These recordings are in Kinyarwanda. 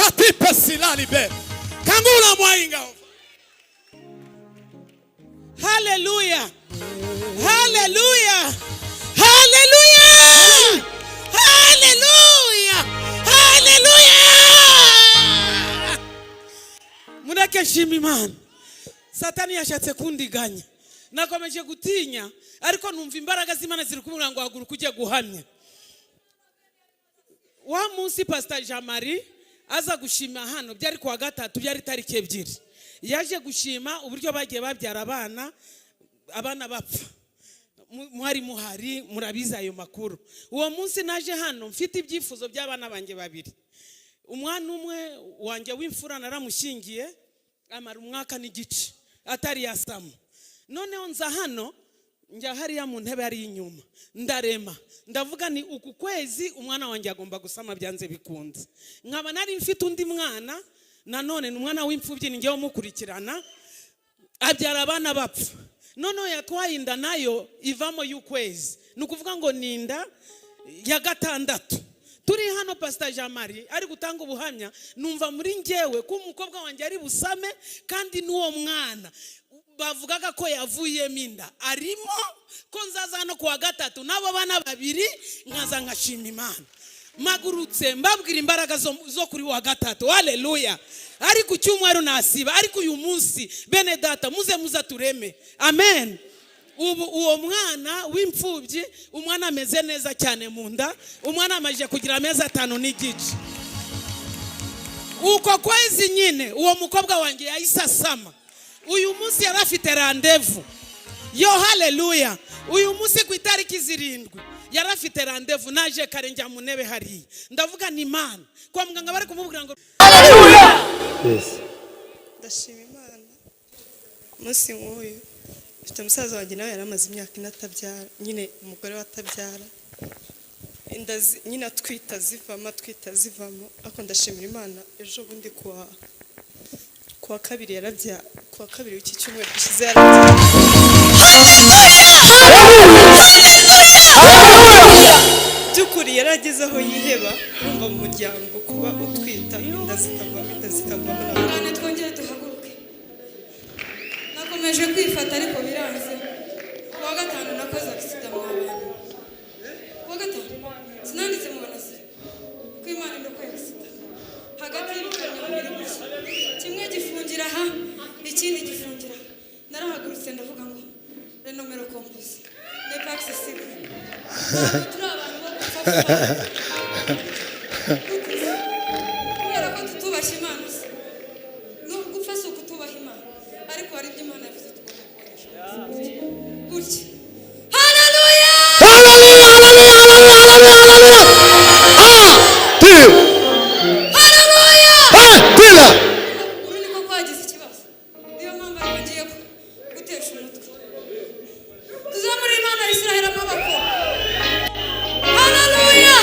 Shatipe silalibe. Kangula mwainga. Hallelujah. Hallelujah. Hallelujah. Hallelujah. Hallelujah. Mureke shimi man. Satani yashatse kundiganya. Nakomeje gutinya ariko numva imbaraga z'Imana ziri kumubwira ngo haguruka ujye guhamya. Wa munsi Pastor Jean-Marie aza gushima hano byari kuwa gatatu byari tariki 2. Yaje gushima uburyo bagiye babyara abana bapfa. Mwari muhari murabiza ayo makuru. Uwo munsi naje hano mfite ibyifuzo by'abana banjye babiri. Umwana umwe wanjye w'imfura naramushingiye amara umwaka n'igice atari yasama. Noneho nza hano njya hariya mu ntebe ari inyuma ndarema ndavuga ni uku kwezi umwana wanjye agomba gusama byanze bikunze. Nkaba nari mfite undi mwana nanone n'umwana w'imfubyi ninjye umukurikirana abyara abana bapfa. Noneho yatwaye inda nayo ivamo y'ukwezi. Nukuvuga ngo ninda ya gatandatu. Turi hano Pastor Jean-Marie ari gutanga ubuhamya numva muri njyewe ko umukobwa wanjye ari busame kandi n'uwo mwana bavugaga ko yavuye minda arimo ko nzaza hano kuwa gatatu nabo bana babiri nkaza nkashima Imana. Magurutse mbabwira imbaraga zo kuri wa gatatu. Hallelujah. Ari ku cyumweru nasiba ariko uyu munsi bene data muze tureme. Amen. Uwo mwana w'imfubyi umwana ameze neza cyane mu nda. Umwana amaje kugira amezi 5 n'igice. Uko kwezi nyine uwo mukobwa wanjye yayisasama. Uyu munsi yarafite rendezvous. Yo hallelujah. Uyu munsi ku itariki 7 yarafite rendezvous naje karenjya mu ntebe hari. Ndavuga ni Imana. Kwa muganga bari kumubwira ngo hallelujah. Yes. Ndashima Imana. Munsi nk'uyu mfite umusaza wanjye nawe yaramaze imyaka 4 atabyara. Nyine umugore watabyara. Indazi nyine twita zivamo ako ndashimira Imana ejo bundi kuwa kabiri yarabya kuwa kabiri w'iki cyumweru gishize yarabya. Byukuri yarageze aho yiheba urumva mu muryango kuba utwita inda zikavamo none twongeye duhaguruke. Nakomeje kwifata ariko biranze. Kuwa gatanu nakoze accident mu bantu. Kuwa gatanu sinanditse mu banasi ko Imana ndokoye accident hagati y'ibikamyo bibiri gusa. Kimwe gifungira aha ikindi gifungira. Narahagurutse ndavuga ngo le numero compose n'est pas accessible. Turi abantu bo gupfa. Kubera ko tutubashye Imana se. No gupfa si ukutubaha Imana ariko hari ibyo Imana yavuze tugomba gukoresha. Gutya. Hallelujah! Hallelujah, hallelujah, hallelujah, hallelujah, hallelujah. Uru niko kwagize ikibazo. Niyo mpamvu ari ngiye gutesha umutwe. Tuzamura Imana ya Isiraheli amaboko. Hallelujah!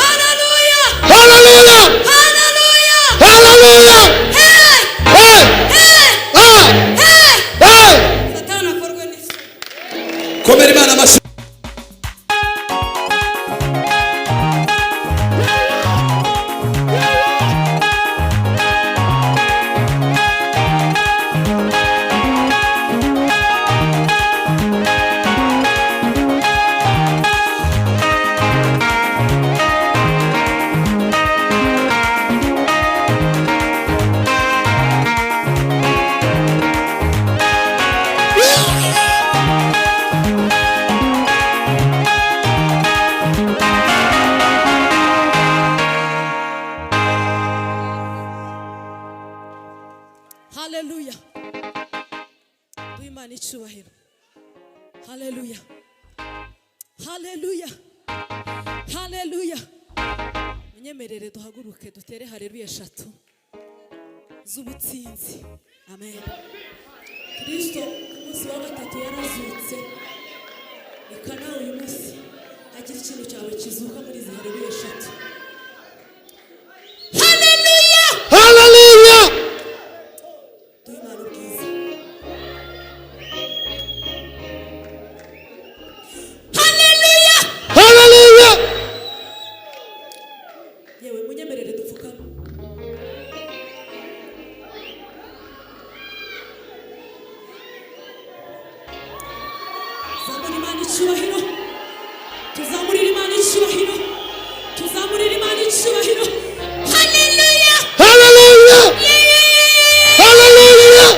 Hallelujah! Hallelujah. Hallelujah! Hallelujah. Hey! Hey. Hey! Ah. Hey! Hey. Satani akorwe n'isi. Komera Imana amashyi. Hallelujah. Duimana icyubahiro. Hallelujah. Hallelujah. Hallelujah. Munyemerere duhaguruke dutere haleluya 3 z'ubutsinzi. Amen. Kristo umunsi wa gatatu yarazutse. Ikana uyu munsi agira ikintu cyawe kizuka muri izi haleluya 3. Hallelujah. Hallelujah. Duimana ubwiza. Hallelujah. Hallelujah. Yewe munyemerere dupfukame. icyubahiro tuzamurira Imana icyubahiro tuzamurira Imana icyubahiro haleluya Hallelujah. Hallelujah.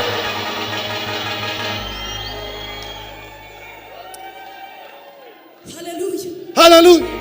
haleluya Hallelujah.